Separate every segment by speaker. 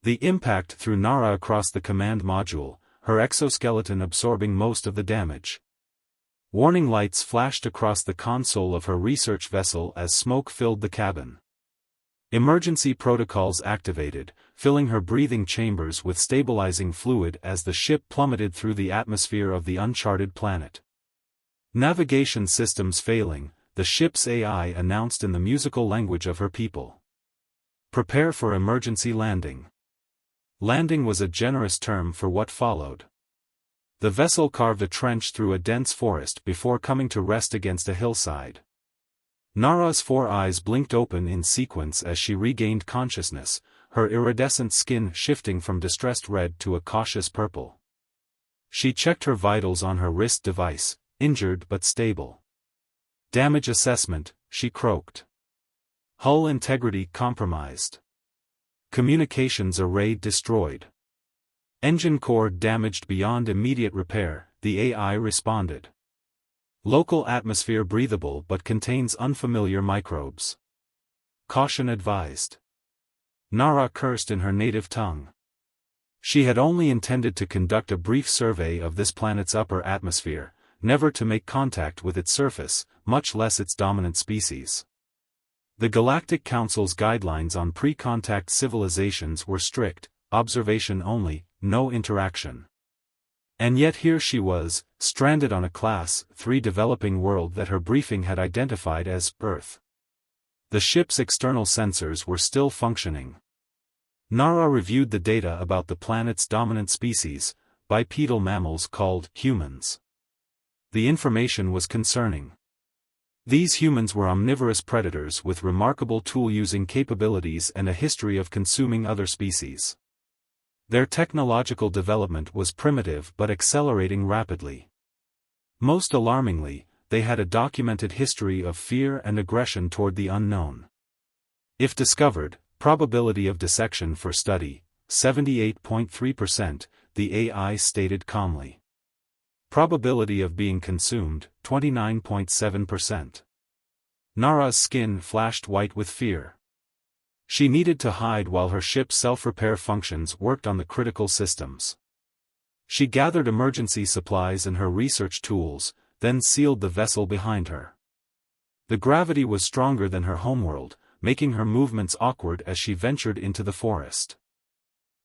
Speaker 1: The impact threw Nara across the command module, her exoskeleton absorbing most of the damage. Warning lights flashed across the console of her research vessel as smoke filled the cabin. Emergency protocols activated, filling her breathing chambers with stabilizing fluid as the ship plummeted through the atmosphere of the uncharted planet. Navigation systems failing, the ship's AI announced in the musical language of her people. Prepare for emergency landing. Landing was a generous term for what followed. The vessel carved a trench through a dense forest before coming to rest against a hillside. Nara's 4 eyes blinked open in sequence as she regained consciousness, her iridescent skin shifting from distressed red to a cautious purple. She checked her vitals on her wrist device, injured but stable. Damage assessment, she croaked. Hull integrity compromised. Communications array destroyed. Engine core damaged beyond immediate repair, the AI responded. Local atmosphere breathable but contains unfamiliar microbes. Caution advised. Nara cursed in her native tongue. She had only intended to conduct a brief survey of this planet's upper atmosphere, never to make contact with its surface, much less its dominant species. The Galactic Council's guidelines on pre-contact civilizations were strict, observation only, no interaction. And yet here she was, stranded on a Class 3 developing world that her briefing had identified as Earth. The ship's external sensors were still functioning. Nara reviewed the data about the planet's dominant species, bipedal mammals called humans. The information was concerning. These humans were omnivorous predators with remarkable tool-using capabilities and a history of consuming other species. Their technological development was primitive but accelerating rapidly. Most alarmingly, they had a documented history of fear and aggression toward the unknown. If discovered, probability of dissection for study, 78.3%, the AI stated calmly. Probability of being consumed, 29.7%. Nara's skin flashed white with fear. She needed to hide while her ship's self-repair functions worked on the critical systems. She gathered emergency supplies and her research tools, then sealed the vessel behind her. The gravity was stronger than her homeworld, making her movements awkward as she ventured into the forest.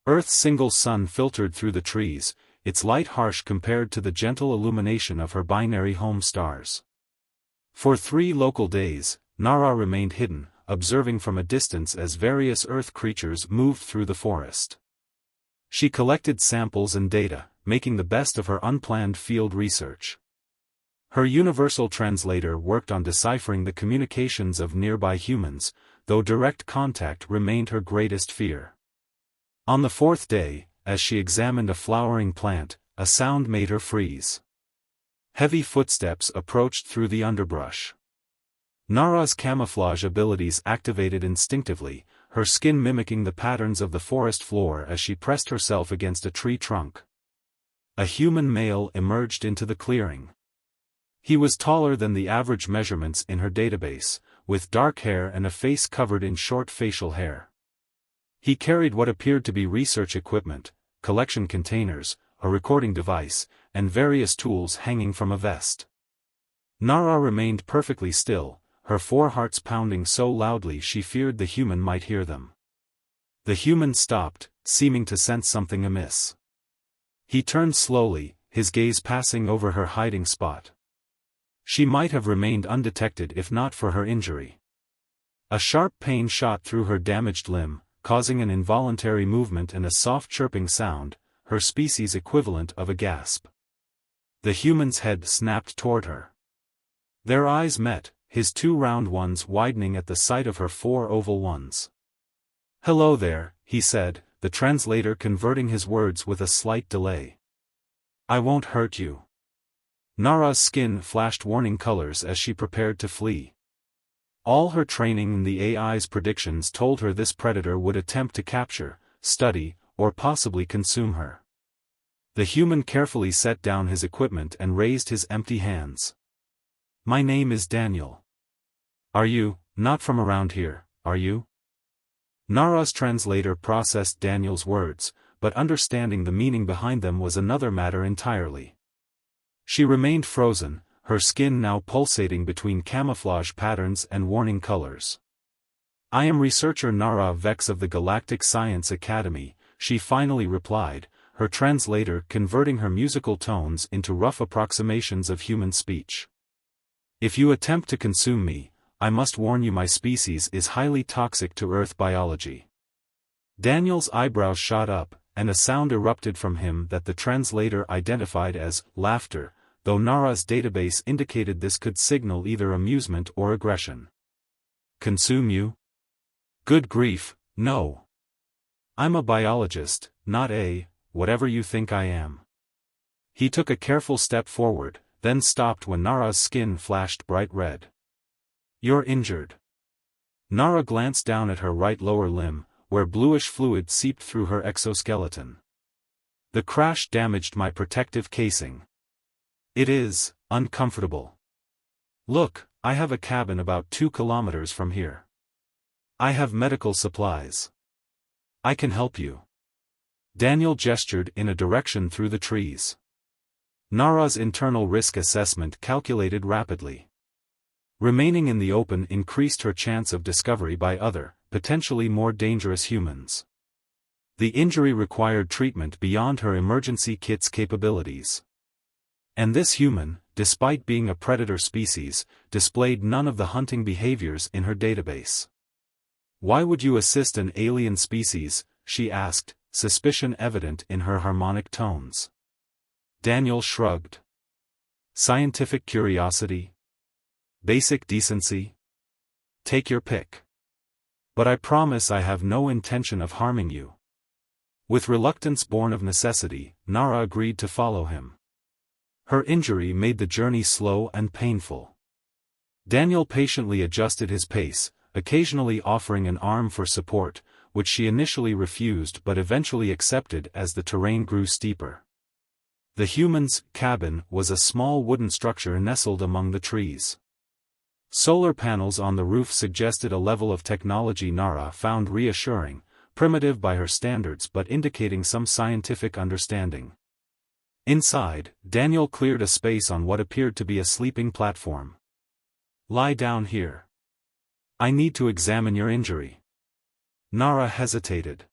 Speaker 1: Earth's single sun filtered through the trees, its light harsh compared to the gentle illumination of her binary home stars. For 3 local days, Nara remained hidden, observing from a distance as various Earth creatures moved through the forest. She collected samples and data, making the best of her unplanned field research. Her universal translator worked on deciphering the communications of nearby humans, though direct contact remained her greatest fear. On the 4th day, as she examined a flowering plant, a sound made her freeze. Heavy footsteps approached through the underbrush. Nara's camouflage abilities activated instinctively, her skin mimicking the patterns of the forest floor as she pressed herself against a tree trunk. A human male emerged into the clearing. He was taller than the average measurements in her database, with dark hair and a face covered in short facial hair. He carried what appeared to be research equipment, collection containers, a recording device, and various tools hanging from a vest. Nara remained perfectly still, her 4 hearts pounding so loudly she feared the human might hear them. The human stopped, seeming to sense something amiss. He turned slowly, his gaze passing over her hiding spot. She might have remained undetected if not for her injury. A sharp pain shot through her damaged limb, causing an involuntary movement and a soft chirping sound, her species equivalent of a gasp. The human's head snapped toward her. Their eyes met, his 2 round ones widening at the sight of her 4 oval ones. "Hello there," he said, the translator converting his words with a slight delay. "I won't hurt you." Nara's skin flashed warning colors as she prepared to flee. All her training and the AI's predictions told her this predator would attempt to capture, study, or possibly consume her. The human carefully set down his equipment and raised his empty hands. "My name is Daniel. Are you, not from around here, are you?" Nara's translator processed Daniel's words, but understanding the meaning behind them was another matter entirely. She remained frozen, her skin now pulsating between camouflage patterns and warning colors. "I am researcher Nara Vex of the Galactic Science Academy," she finally replied, her translator converting her musical tones into rough approximations of human speech. "If you attempt to consume me, I must warn you my species is highly toxic to Earth biology." Daniel's eyebrows shot up, and a sound erupted from him that the translator identified as laughter, though Nara's database indicated this could signal either amusement or aggression. "Consume you? Good grief, no. I'm a biologist, not whatever you think I am." He took a careful step forward, then stopped when Nara's skin flashed bright red. "You're injured." Nara glanced down at her right lower limb, where bluish fluid seeped through her exoskeleton. "The crash damaged my protective casing. It is uncomfortable. Look, I have a cabin about 2 kilometers from here. I have medical supplies. I can help you." Daniel gestured in a direction through the trees. Nara's internal risk assessment calculated rapidly. Remaining in the open increased her chance of discovery by other, potentially more dangerous humans. The injury required treatment beyond her emergency kit's capabilities. And this human, despite being a predator species, displayed none of the hunting behaviors in her database. "Why would you assist an alien species?" she asked, suspicion evident in her harmonic tones. Daniel shrugged. "Scientific curiosity? Basic decency? Take your pick. But I promise I have no intention of harming you." With reluctance born of necessity, Nara agreed to follow him. Her injury made the journey slow and painful. Daniel patiently adjusted his pace, occasionally offering an arm for support, which she initially refused but eventually accepted as the terrain grew steeper. The human's cabin was a small wooden structure nestled among the trees. Solar panels on the roof suggested a level of technology Nara found reassuring, primitive by her standards but indicating some scientific understanding. Inside, Daniel cleared a space on what appeared to be a sleeping platform. "Lie down here. I need to examine your injury." Nara hesitated.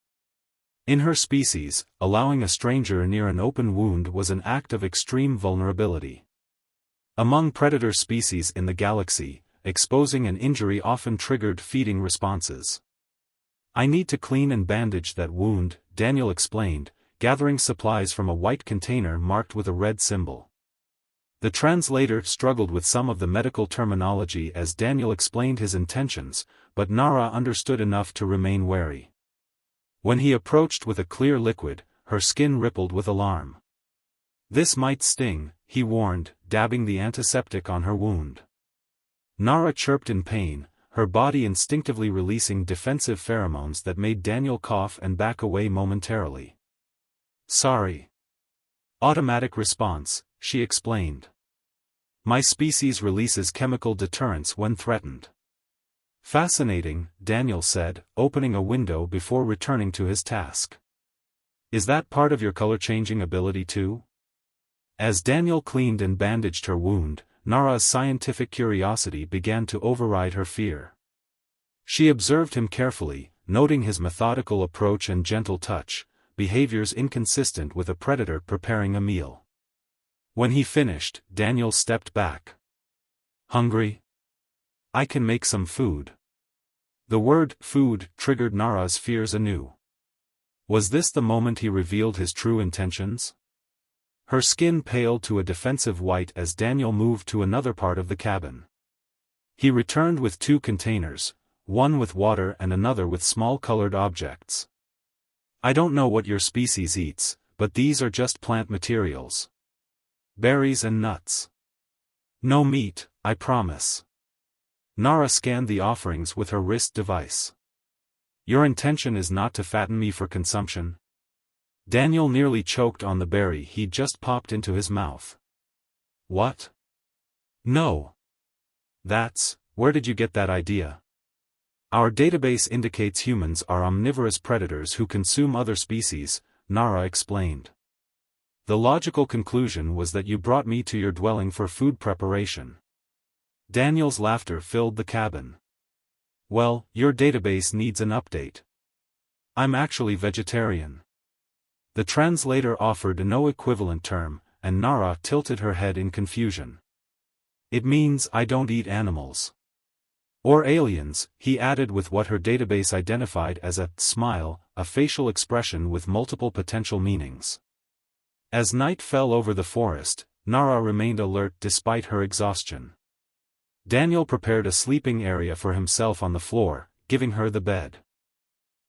Speaker 1: In her species, allowing a stranger near an open wound was an act of extreme vulnerability. Among predator species in the galaxy, exposing an injury often triggered feeding responses. "I need to clean and bandage that wound," Daniel explained, gathering supplies from a white container marked with a red symbol. The translator struggled with some of the medical terminology as Daniel explained his intentions, but Nara understood enough to remain wary. When he approached with a clear liquid, her skin rippled with alarm. "This might sting," he warned, dabbing the antiseptic on her wound. Nara chirped in pain, her body instinctively releasing defensive pheromones that made Daniel cough and back away momentarily. "Sorry. Automatic response," she explained. "My species releases chemical deterrence when threatened." "Fascinating," Daniel said, opening a window before returning to his task. "Is that part of your color-changing ability too?" As Daniel cleaned and bandaged her wound, Nara's scientific curiosity began to override her fear. She observed him carefully, noting his methodical approach and gentle touch, behaviors inconsistent with a predator preparing a meal. When he finished, Daniel stepped back. "Hungry? I can make some food." The word food triggered Nara's fears anew. Was this the moment he revealed his true intentions? Her skin paled to a defensive white as Daniel moved to another part of the cabin. He returned with 2 containers, one with water and another with small colored objects. "I don't know what your species eats, but these are just plant materials. Berries and nuts. No meat, I promise." Nara scanned the offerings with her wrist device. "Your intention is not to fatten me for consumption?" Daniel nearly choked on the berry he'd just popped into his mouth. "What? No. Where did you get that idea?" Our database indicates humans are omnivorous predators who consume other species, Nara explained. The logical conclusion was that you brought me to your dwelling for food preparation. Daniel's laughter filled the cabin. Well, your database needs an update. I'm actually vegetarian. The translator offered no equivalent term, and Nara tilted her head in confusion. It means I don't eat animals. Or aliens, he added with what her database identified as a smile, a facial expression with multiple potential meanings. As night fell over the forest, Nara remained alert despite her exhaustion. Daniel prepared a sleeping area for himself on the floor, giving her the bed.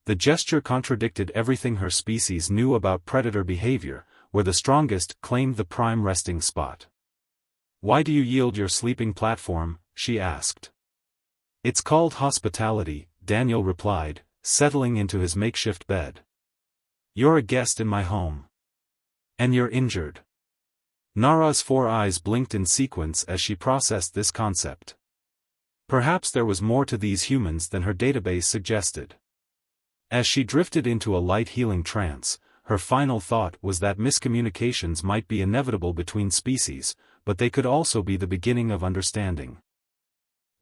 Speaker 1: The gesture contradicted everything her species knew about predator behavior, where the strongest claimed the prime resting spot. Why do you yield your sleeping platform? She asked. It's called hospitality, Daniel replied, settling into his makeshift bed. You're a guest in my home. And you're injured. Nara's 4 eyes blinked in sequence as she processed this concept. Perhaps there was more to these humans than her database suggested. As she drifted into a light healing trance, her final thought was that miscommunications might be inevitable between species, but they could also be the beginning of understanding.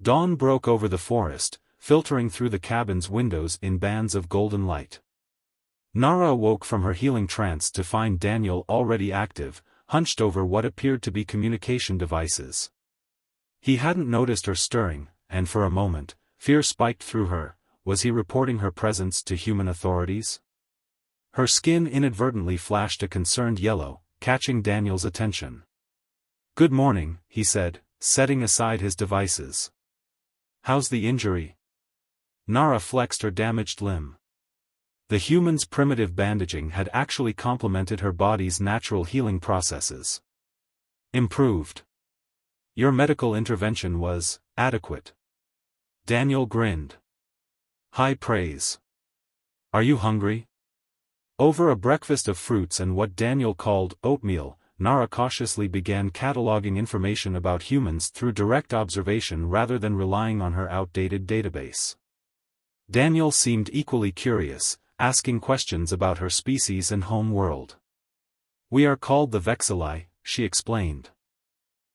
Speaker 1: Dawn broke over the forest, filtering through the cabin's windows in bands of golden light. Nara awoke from her healing trance to find Daniel already active, hunched over what appeared to be communication devices. He hadn't noticed her stirring, and for a moment, fear spiked through her. Was he reporting her presence to human authorities? Her skin inadvertently flashed a concerned yellow, catching Daniel's attention. Good morning, he said, setting aside his devices. How's the injury? Nara flexed her damaged limb. The human's primitive bandaging had actually complemented her body's natural healing processes. Improved. Your medical intervention was adequate. Daniel grinned. High praise. Are you hungry? Over a breakfast of fruits and what Daniel called oatmeal, Nara cautiously began cataloging information about humans through direct observation rather than relying on her outdated database. Daniel seemed equally curious, asking questions about her species and home world. We are called the Vexilli, she explained.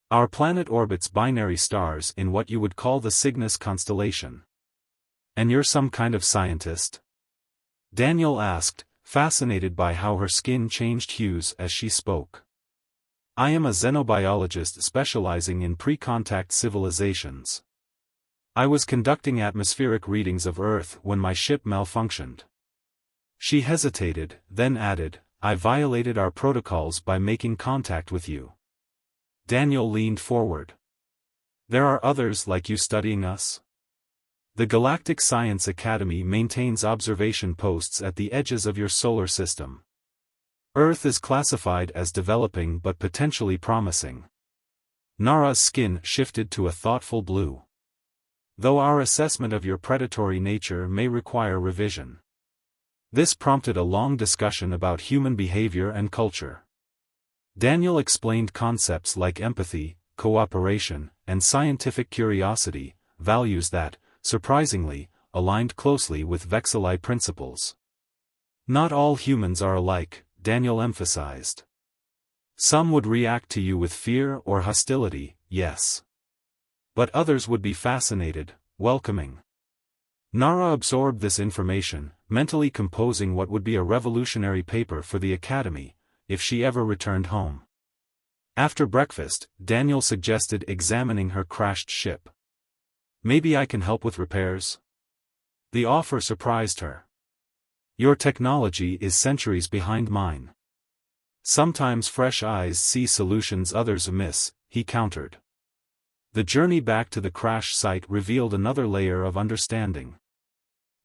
Speaker 1: Our planet orbits binary stars in what you would call the Cygnus constellation. And you're some kind of scientist? Daniel asked, fascinated by how her skin changed hues as she spoke. I am a xenobiologist specializing in pre-contact civilizations. I was conducting atmospheric readings of Earth when my ship malfunctioned. She hesitated, then added, I violated our protocols by making contact with you. Daniel leaned forward. There are others like you studying us? The Galactic Science Academy maintains observation posts at the edges of your solar system. Earth is classified as developing but potentially promising. Nara's skin shifted to a thoughtful blue. Though our assessment of your predatory nature may require revision. This prompted a long discussion about human behavior and culture. Daniel explained concepts like empathy, cooperation, and scientific curiosity, values that, surprisingly, aligned closely with Vexilli principles. Not all humans are alike, Daniel emphasized. Some would react to you with fear or hostility, yes. But others would be fascinated, welcoming. Nara absorbed this information, mentally composing what would be a revolutionary paper for the Academy, if she ever returned home. After breakfast, Daniel suggested examining her crashed ship. Maybe I can help with repairs? The offer surprised her. Your technology is centuries behind mine. Sometimes fresh eyes see solutions others miss, he countered. The journey back to the crash site revealed another layer of understanding.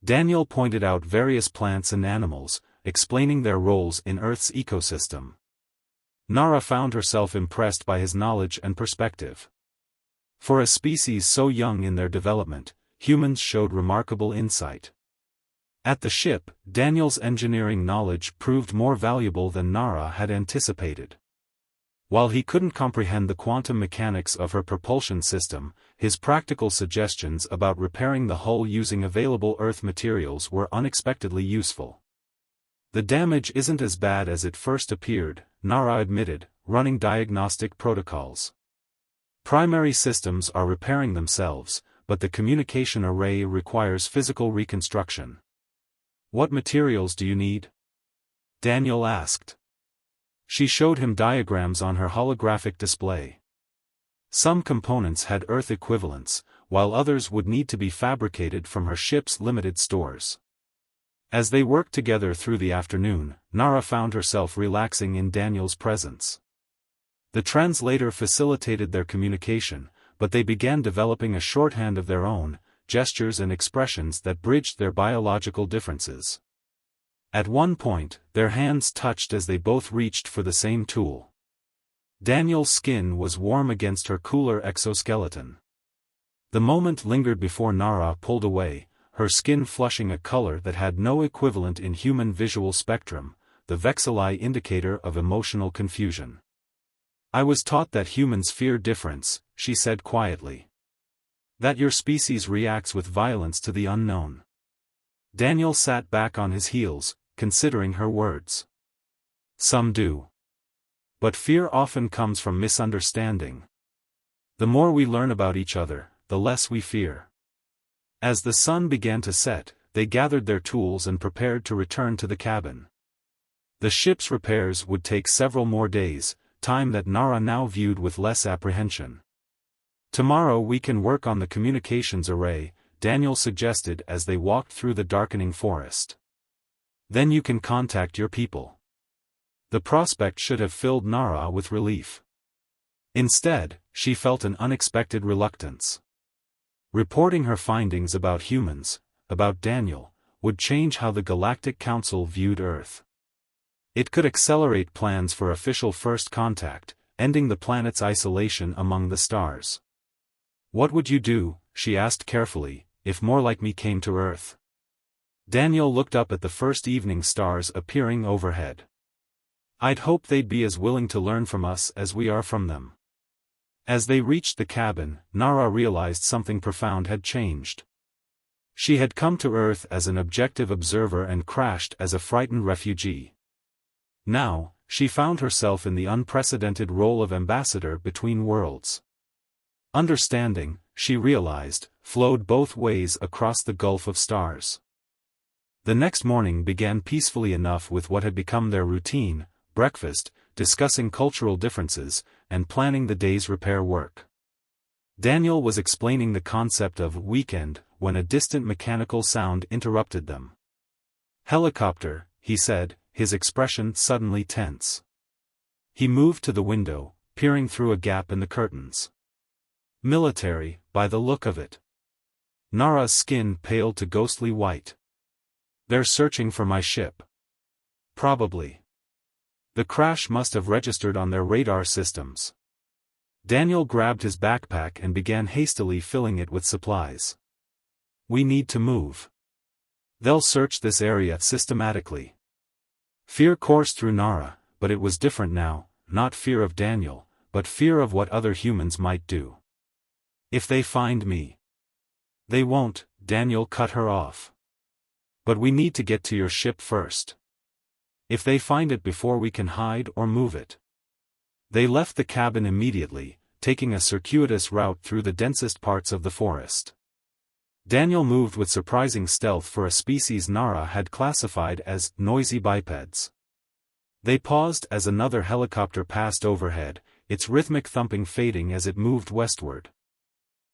Speaker 1: Daniel pointed out various plants and animals, explaining their roles in Earth's ecosystem. Nara found herself impressed by his knowledge and perspective. For a species so young in their development, humans showed remarkable insight. At the ship, Daniel's engineering knowledge proved more valuable than Nara had anticipated. While he couldn't comprehend the quantum mechanics of her propulsion system, his practical suggestions about repairing the hull using available Earth materials were unexpectedly useful. The damage isn't as bad as it first appeared, Nara admitted, running diagnostic protocols. Primary systems are repairing themselves, but the communication array requires physical reconstruction. What materials do you need? Daniel asked. She showed him diagrams on her holographic display. Some components had Earth equivalents, while others would need to be fabricated from her ship's limited stores. As they worked together through the afternoon, Nara found herself relaxing in Daniel's presence. The translator facilitated their communication, but they began developing a shorthand of their own, gestures and expressions that bridged their biological differences. At one point, their hands touched as they both reached for the same tool. Daniel's skin was warm against her cooler exoskeleton. The moment lingered before Nara pulled away, her skin flushing a color that had no equivalent in human visual spectrum, the Vexillai indicator of emotional confusion. I was taught that humans fear difference, she said quietly. That your species reacts with violence to the unknown. Daniel sat back on his heels, considering her words. Some do. But fear often comes from misunderstanding. The more we learn about each other, the less we fear. As the sun began to set, they gathered their tools and prepared to return to the cabin. The ship's repairs would take several more days, time that Nara now viewed with less apprehension. Tomorrow we can work on the communications array, Daniel suggested as they walked through the darkening forest. Then you can contact your people. The prospect should have filled Nara with relief. Instead, she felt an unexpected reluctance. Reporting her findings about humans, about Daniel, would change how the Galactic Council viewed Earth. It could accelerate plans for official first contact, ending the planet's isolation among the stars. What would you do, she asked carefully, if more like me came to Earth? Daniel looked up at the first evening stars appearing overhead. I'd hope they'd be as willing to learn from us as we are from them. As they reached the cabin, Nara realized something profound had changed. She had come to Earth as an objective observer and crashed as a frightened refugee. Now, she found herself in the unprecedented role of ambassador between worlds. Understanding, she realized, flowed both ways across the gulf of stars. The next morning began peacefully enough with what had become their routine, breakfast, discussing cultural differences, and planning the day's repair work. Daniel was explaining the concept of weekend when a distant mechanical sound interrupted them. Helicopter, he said, his expression suddenly tense. He moved to the window, peering through a gap in the curtains. Military, by the look of it. Nara's skin paled to ghostly white. They're searching for my ship. Probably. The crash must have registered on their radar systems. Daniel grabbed his backpack and began hastily filling it with supplies. We need to move. They'll search this area systematically. Fear coursed through Nara, but it was different now, not fear of Daniel, but fear of what other humans might do. If they find me. They won't, Daniel cut her off. But we need to get to your ship first. If they find it before we can hide or move it. They left the cabin immediately, taking a circuitous route through the densest parts of the forest. Daniel moved with surprising stealth for a species Nara had classified as noisy bipeds. They paused as another helicopter passed overhead, its rhythmic thumping fading as it moved westward.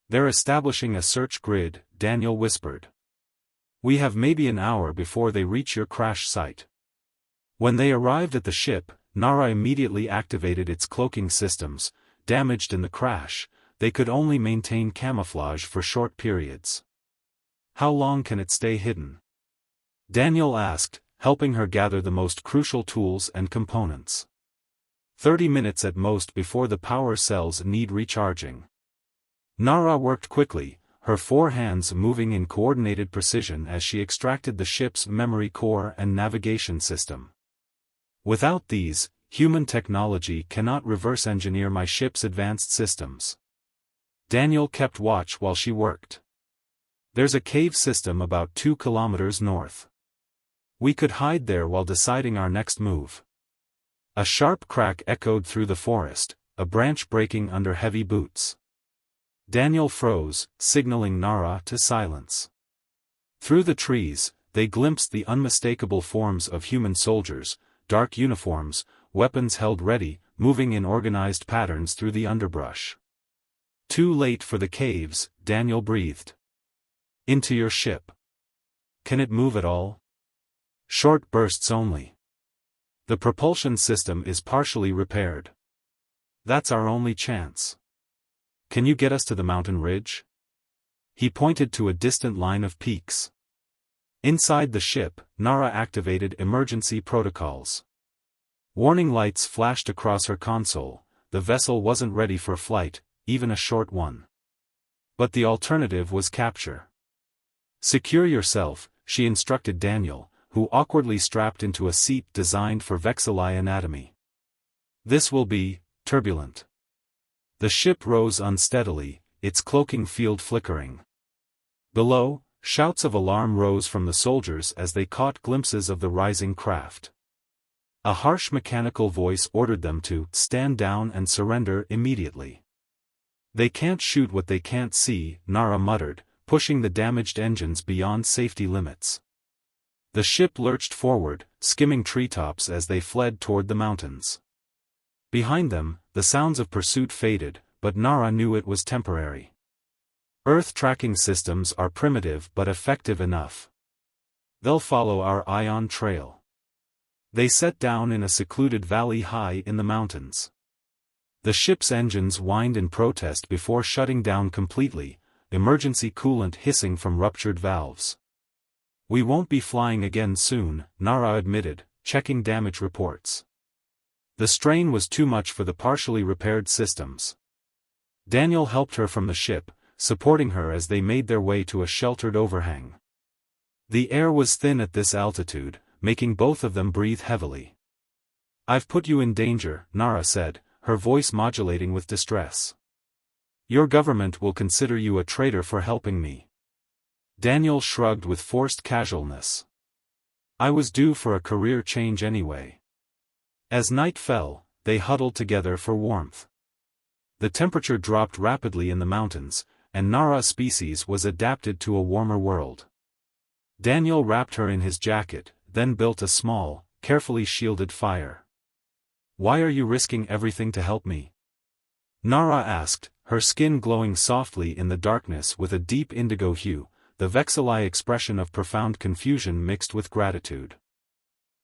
Speaker 1: They're establishing a search grid, Daniel whispered. We have maybe an hour before they reach your crash site. When they arrived at the ship, Nara immediately activated its cloaking systems. Damaged in the crash, they could only maintain camouflage for short periods. How long can it stay hidden? Daniel asked, helping her gather the most crucial tools and components. 30 minutes at most before the power cells need recharging. Nara worked quickly, her 4 hands moving in coordinated precision as she extracted the ship's memory core and navigation system. Without these, human technology cannot reverse engineer my ship's advanced systems. Daniel kept watch while she worked. There's a cave system about 2 kilometers north. We could hide there while deciding our next move. A sharp crack echoed through the forest, a branch breaking under heavy boots. Daniel froze, signaling Nara to silence. Through the trees, they glimpsed the unmistakable forms of human soldiers, dark uniforms, weapons held ready, moving in organized patterns through the underbrush. Too late for the caves, Daniel breathed. Into your ship. Can it move at all? Short bursts only. The propulsion system is partially repaired. That's our only chance. Can you get us to the mountain ridge? He pointed to a distant line of peaks. Inside the ship, Nara activated emergency protocols. Warning lights flashed across her console. The vessel wasn't ready for flight, even a short one. But the alternative was capture. Secure yourself, she instructed Daniel, who awkwardly strapped into a seat designed for Vexillai anatomy. This will be turbulent. The ship rose unsteadily, its cloaking field flickering. Below, shouts of alarm rose from the soldiers as they caught glimpses of the rising craft. A harsh mechanical voice ordered them to stand down and surrender immediately. They can't shoot what they can't see, Nara muttered, pushing the damaged engines beyond safety limits. The ship lurched forward, skimming treetops as they fled toward the mountains. Behind them, the sounds of pursuit faded, but Nara knew it was temporary. Earth tracking systems are primitive but effective enough. They'll follow our ion trail. They set down in a secluded valley high in the mountains. The ship's engines whined in protest before shutting down completely, emergency coolant hissing from ruptured valves. We won't be flying again soon, Nara admitted, checking damage reports. The strain was too much for the partially repaired systems. Daniel helped her from the ship, supporting her as they made their way to a sheltered overhang. The air was thin at this altitude, making both of them breathe heavily. I've put you in danger, Nara said, her voice modulating with distress. Your government will consider you a traitor for helping me. Daniel shrugged with forced casualness. I was due for a career change anyway. As night fell, they huddled together for warmth. The temperature dropped rapidly in the mountains, and Nara's species was adapted to a warmer world. Daniel wrapped her in his jacket, then built a small, carefully shielded fire. Why are you risking everything to help me? Nara asked, her skin glowing softly in the darkness with a deep indigo hue, the Vexillai expression of profound confusion mixed with gratitude.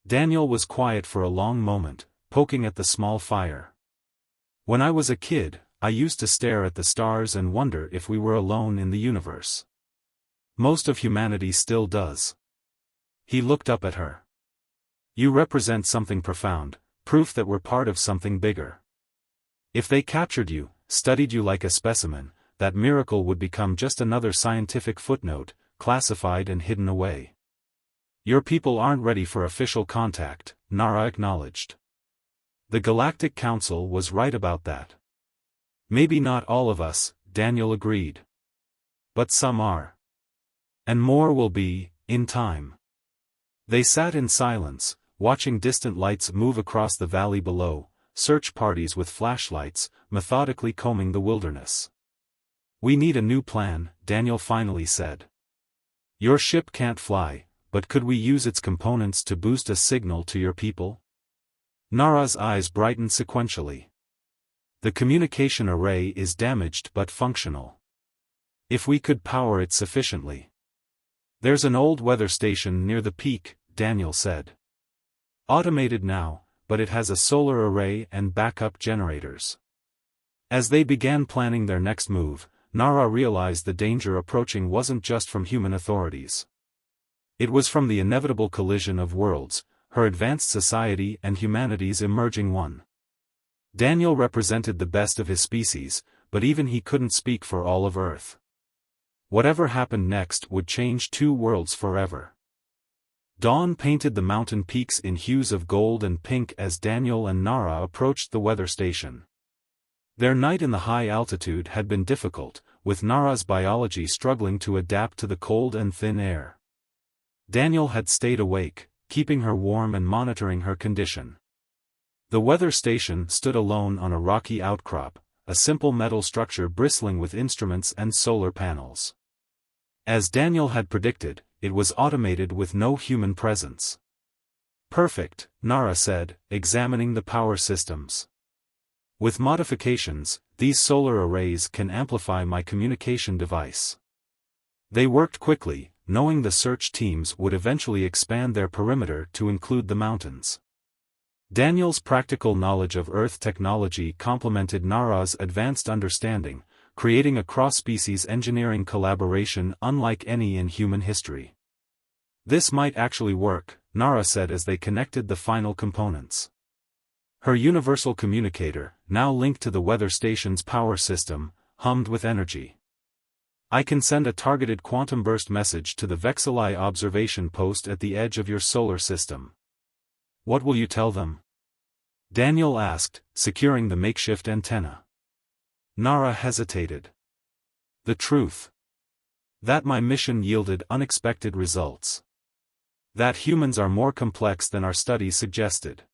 Speaker 1: Daniel was quiet for a long moment, poking at the small fire. When I was a kid, I used to stare at the stars and wonder if we were alone in the universe. Most of humanity still does. He looked up at her. You represent something profound, proof that we're part of something bigger. If they captured you, studied you like a specimen, that miracle would become just another scientific footnote, classified and hidden away. Your people aren't ready for official contact, Nara acknowledged. The Galactic Council was right about that. Maybe not all of us, Daniel agreed. But some are. And more will be, in time. They sat in silence, watching distant lights move across the valley below, search parties with flashlights, methodically combing the wilderness. We need a new plan, Daniel finally said. Your ship can't fly, but could we use its components to boost a signal to your people? Nara's eyes brightened sequentially. The communication array is damaged but functional. If we could power it sufficiently. There's an old weather station near the peak, Daniel said. Automated now, but it has a solar array and backup generators. As they began planning their next move, Nara realized the danger approaching wasn't just from human authorities. It was from the inevitable collision of worlds, her advanced society and humanity's emerging one. Daniel represented the best of his species, but even he couldn't speak for all of Earth. Whatever happened next would change 2 worlds forever. Dawn painted the mountain peaks in hues of gold and pink as Daniel and Nara approached the weather station. Their night in the high altitude had been difficult, with Nara's biology struggling to adapt to the cold and thin air. Daniel had stayed awake, keeping her warm and monitoring her condition. The weather station stood alone on a rocky outcrop, a simple metal structure bristling with instruments and solar panels. As Daniel had predicted, it was automated with no human presence. "Perfect," Nara said, examining the power systems. "With modifications, these solar arrays can amplify my communication device." They worked quickly, knowing the search teams would eventually expand their perimeter to include the mountains. Daniel's practical knowledge of Earth technology complemented Nara's advanced understanding, creating a cross-species engineering collaboration unlike any in human history. "This might actually work," Nara said as they connected the final components. Her universal communicator, now linked to the weather station's power system, hummed with energy. "I can send a targeted quantum burst message to the Vexili observation post at the edge of your solar system." "What will you tell them?" Daniel asked, securing the makeshift antenna. Nara hesitated. "The truth. That my mission yielded unexpected results. That humans are more complex than our studies suggested."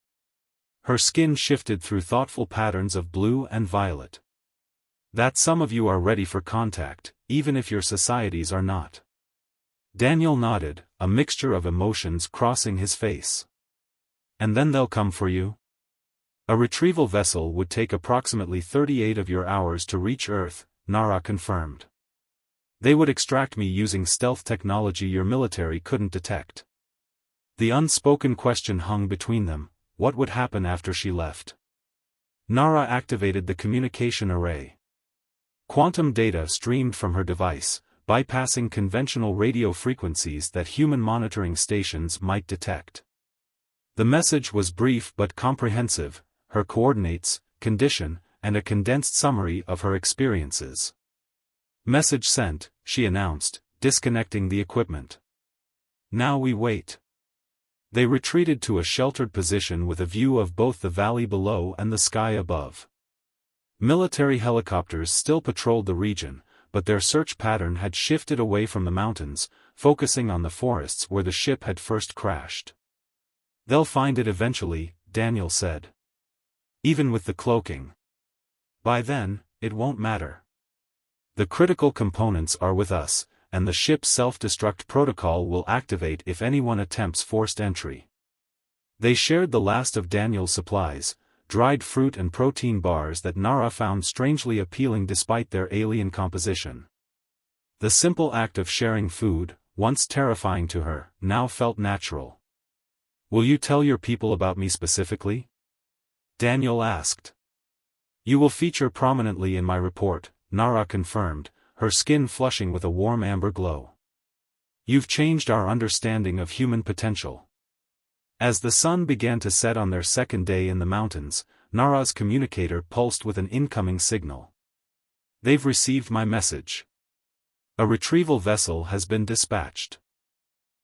Speaker 1: Her skin shifted through thoughtful patterns of blue and violet. "That some of you are ready for contact, even if your societies are not." Daniel nodded, a mixture of emotions crossing his face. "And then they'll come for you?" "A retrieval vessel would take approximately 38 of your hours to reach Earth," Nara confirmed. "They would extract me using stealth technology your military couldn't detect." The unspoken question hung between them: what would happen after she left? Nara activated the communication array. Quantum data streamed from her device, bypassing conventional radio frequencies that human monitoring stations might detect. The message was brief but comprehensive: her coordinates, condition, and a condensed summary of her experiences. "Message sent," she announced, disconnecting the equipment. "Now we wait." They retreated to a sheltered position with a view of both the valley below and the sky above. Military helicopters still patrolled the region, but their search pattern had shifted away from the mountains, focusing on the forests where the ship had first crashed. "They'll find it eventually," Daniel said. "Even with the cloaking. By then, it won't matter. The critical components are with us, and the ship's self-destruct protocol will activate if anyone attempts forced entry." They shared the last of Daniel's supplies, dried fruit and protein bars that Nara found strangely appealing despite their alien composition. The simple act of sharing food, once terrifying to her, now felt natural. "Will you tell your people about me specifically?" Daniel asked. "You will feature prominently in my report," Nara confirmed, her skin flushing with a warm amber glow. "You've changed our understanding of human potential." As the sun began to set on their second day in the mountains, Nara's communicator pulsed with an incoming signal. "They've received my message. A retrieval vessel has been dispatched."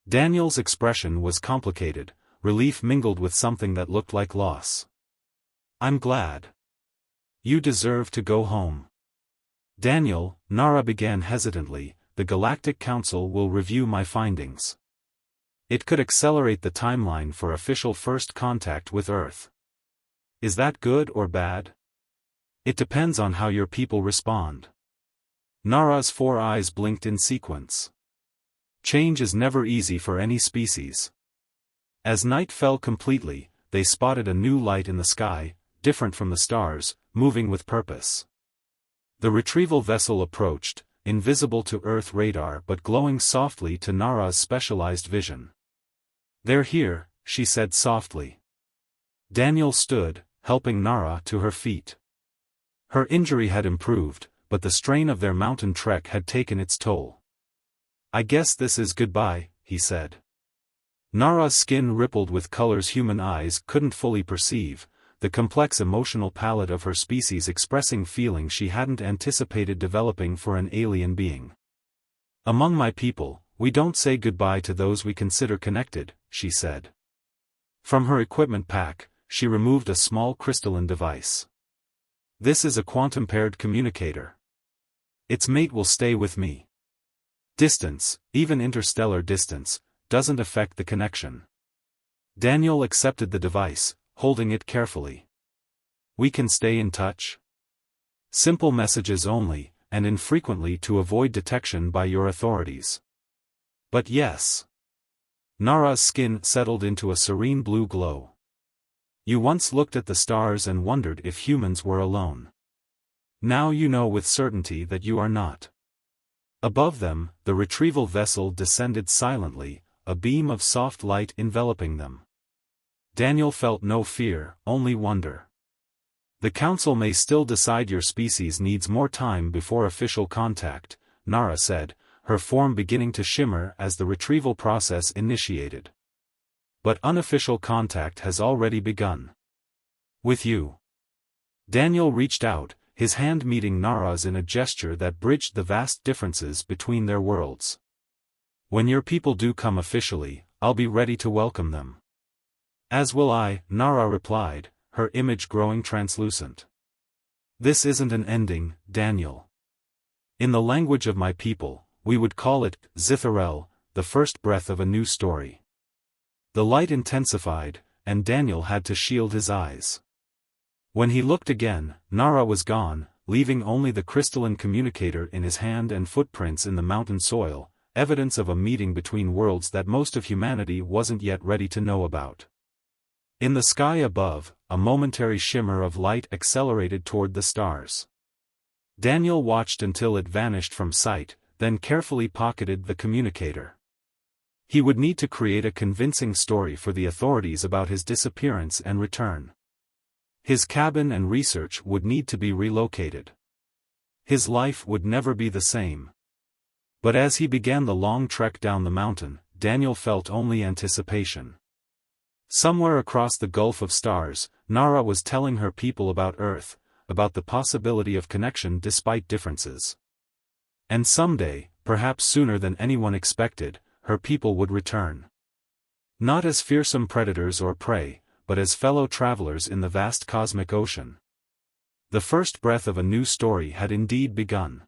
Speaker 1: Daniel's expression was complicated, relief mingled with something that looked like loss. "I'm glad. You deserve to go home." "Daniel," Nara began hesitantly, "the Galactic Council will review my findings. It could accelerate the timeline for official first contact with Earth. Is that good or bad? It depends on how your people respond." Nara's 4 eyes blinked in sequence. Change is never easy for any species. As night fell completely, they spotted a new light in the sky, different from the stars, moving with purpose. The retrieval vessel approached, invisible to Earth radar but glowing softly to Nara's specialized vision. "They're here," she said softly. Daniel stood, helping Nara to her feet. Her injury had improved, but the strain of their mountain trek had taken its toll. "I guess this is goodbye," he said. Nara's skin rippled with colors human eyes couldn't fully perceive, the complex emotional palette of her species expressing feelings she hadn't anticipated developing for an alien being. "Among my people, we don't say goodbye to those we consider connected," she said. From her equipment pack, she removed a small crystalline device. This is a quantum-paired communicator. Its mate will stay with me. Distance, even interstellar distance, doesn't affect the connection. Daniel accepted the device, holding it carefully. We can stay in touch? Simple messages only, and infrequently to avoid detection by your authorities. But yes. Nara's skin settled into a serene blue glow. You once looked at the stars and wondered if humans were alone. Now you know with certainty that you are not. Above them, the retrieval vessel descended silently, a beam of soft light enveloping them. Daniel felt no fear, only wonder. The Council may still decide your species needs more time before official contact, Nara said, her form beginning to shimmer as the retrieval process initiated. But unofficial contact has already begun. With you. Daniel reached out, his hand meeting Nara's in a gesture that bridged the vast differences between their worlds. When your people do come officially, I'll be ready to welcome them. As will I, Nara replied, her image growing translucent. This isn't an ending, Daniel. In the language of my people, we would call it, Zitharel, the first breath of a new story. The light intensified, and Daniel had to shield his eyes. When he looked again, Nara was gone, leaving only the crystalline communicator in his hand and footprints in the mountain soil, evidence of a meeting between worlds that most of humanity wasn't yet ready to know about. In the sky above, a momentary shimmer of light accelerated toward the stars. Daniel watched until it vanished from sight, then carefully pocketed the communicator. He would need to create a convincing story for the authorities about his disappearance and return. His cabin and research would need to be relocated. His life would never be the same. But as he began the long trek down the mountain, Daniel felt only anticipation. Somewhere across the Gulf of Stars, Nara was telling her people about Earth, about the possibility of connection despite differences. And someday, perhaps sooner than anyone expected, her people would return. Not as fearsome predators or prey, but as fellow travelers in the vast cosmic ocean. The first breath of a new story had indeed begun.